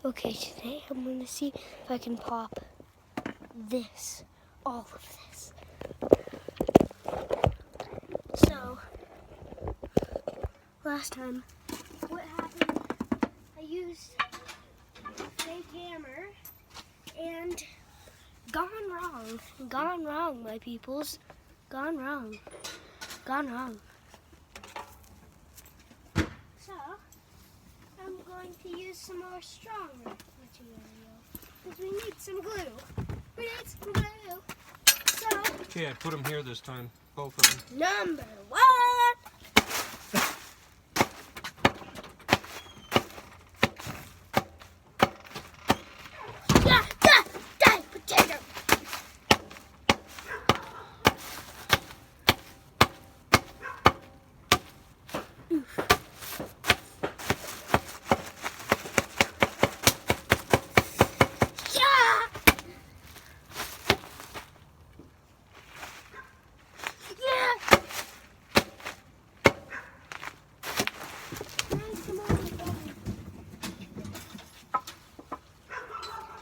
Okay, today I'm going to see if I can pop this, all of this. So, last time, what happened, I used a fake hammer and gone wrong, my peoples, gone wrong. So, I'm going to use some more stronger material, because we need some glue. So, okay, I put them here this time, both of them. number one. Die, potato.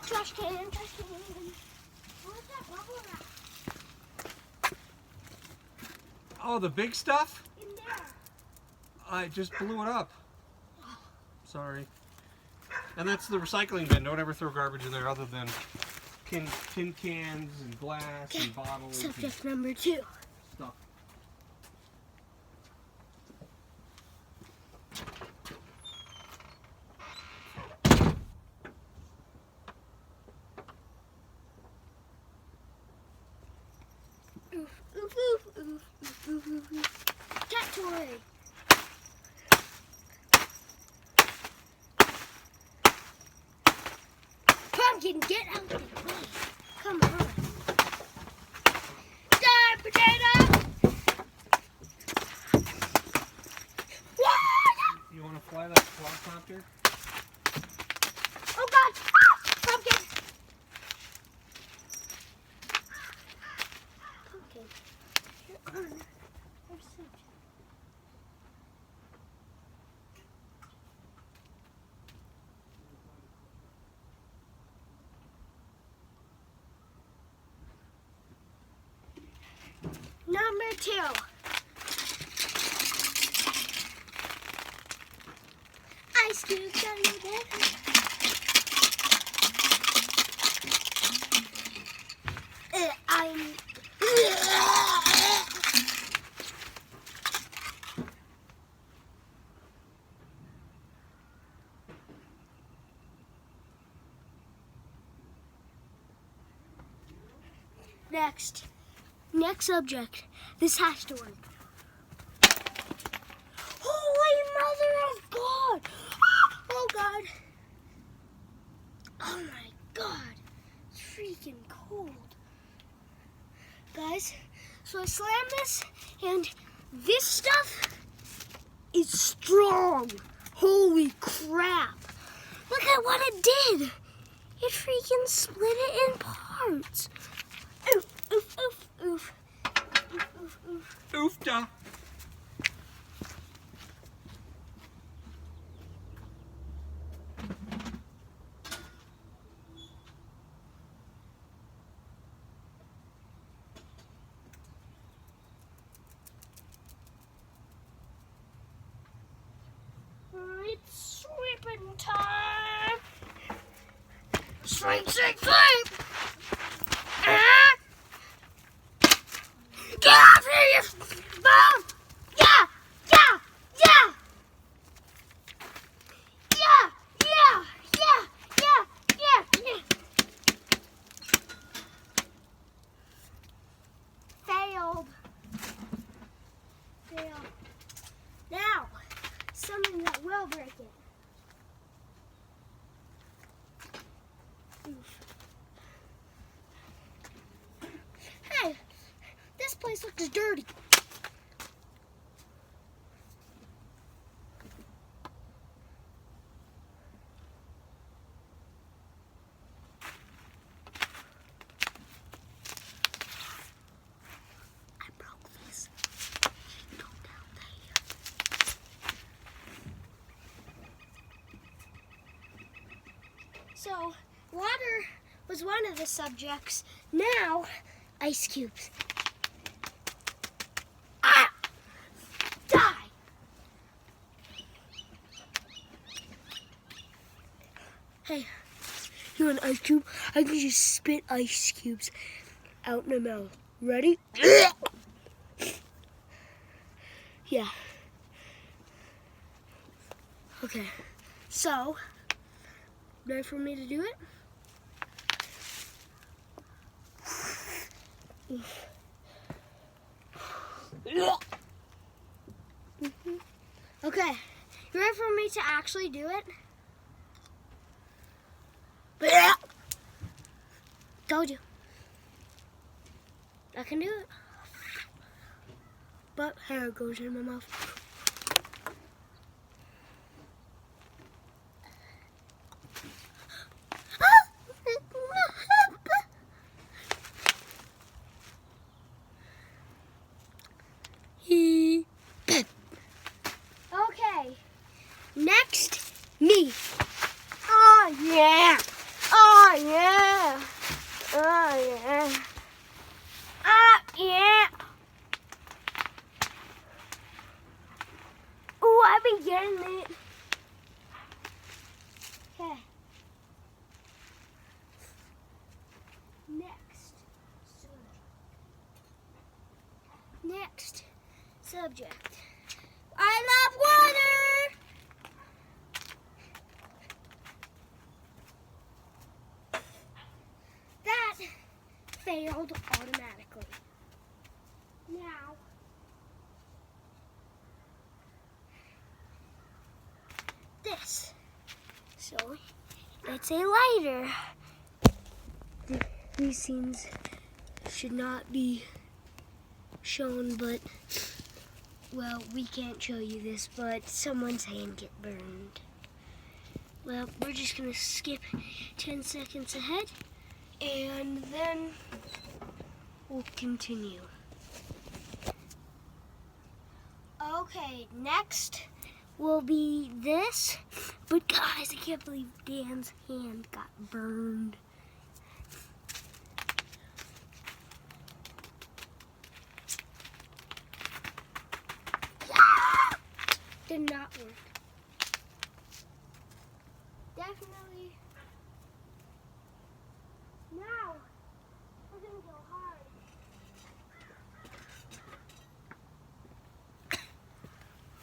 Trash can. What's that bubble wrap? Oh, the big stuff? In there. I just blew it up. Sorry. And that's the recycling bin. Don't ever throw garbage in there other than tin cans and glass and bottles Subject number 2. and stuff. Oof. Cat toy. Pumpkin, get out the way. Come on. Die, potato. You want to fly that quadcopter? Oh God! Ah! Pumpkin. You're on our subject. Number 2. Ice cube, got you there? Next subject. This has to work. Holy Mother of God! Oh God! Oh my God! It's freaking cold. Guys, so I slammed this, and this stuff is strong. Holy crap! Look at what it did. It freaking split it in parts. Oof, oof, oof, oof. Oof, oof, oof. Oofda! It's sweeping time. Sweep. Get off here, you bum! Yeah. Failed. Now, something that will break it. Oof. Hey, this place looks dirty. I broke this. Go down there. So, water was one of the subjects. Now, ice cubes. Ah! Die! Hey, you want an ice cube? I can just spit ice cubes out my mouth. Ready? Yeah. Okay. So, ready for me to do it? Okay. You ready for me to actually do it? Told you. I can do it. But hair goes in my mouth. Okay. Next, me. Oh yeah. Oh yeah. Oh yeah. Yeah. Ooh, I've been getting it. Okay. Next subject. I love water. That failed automatically. Now, this. So, it's a lighter. These scenes should not be shown, but, well, we can't show you this, but someone's hand get burned. Well, we're just gonna skip 10 seconds ahead, and then we'll continue. Okay, next will be this, but guys, I can't believe Dan's hand got burned. Yeah! Did not work. Definitely. Now, we're gonna go hard.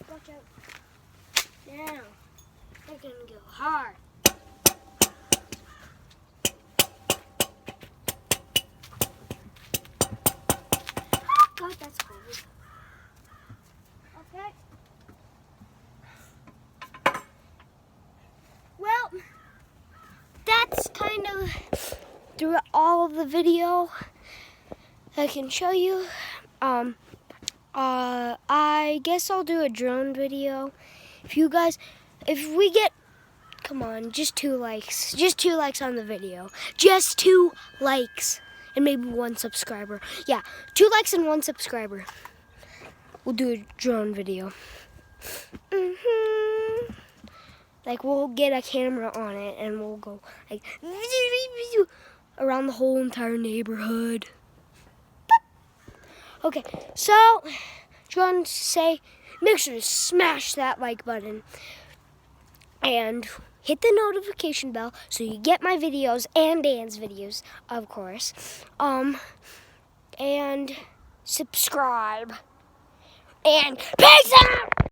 Watch out. Now, we're gonna go hard. God, that's cold. Okay. Well, that's kind of through all of the video I can show you. I guess I'll do a drone video. If we get, come on, just 2 likes. Just 2 likes on the video. Just 2 likes. And maybe 1 subscriber. Yeah, 2 likes and 1 subscriber. We'll do a drone video. Like, we'll get a camera on it and we'll go, like, around the whole entire neighborhood. Okay, so, just want to say, make sure to smash that like button and hit the notification bell so you get my videos and Dan's videos, of course. And subscribe. And peace out!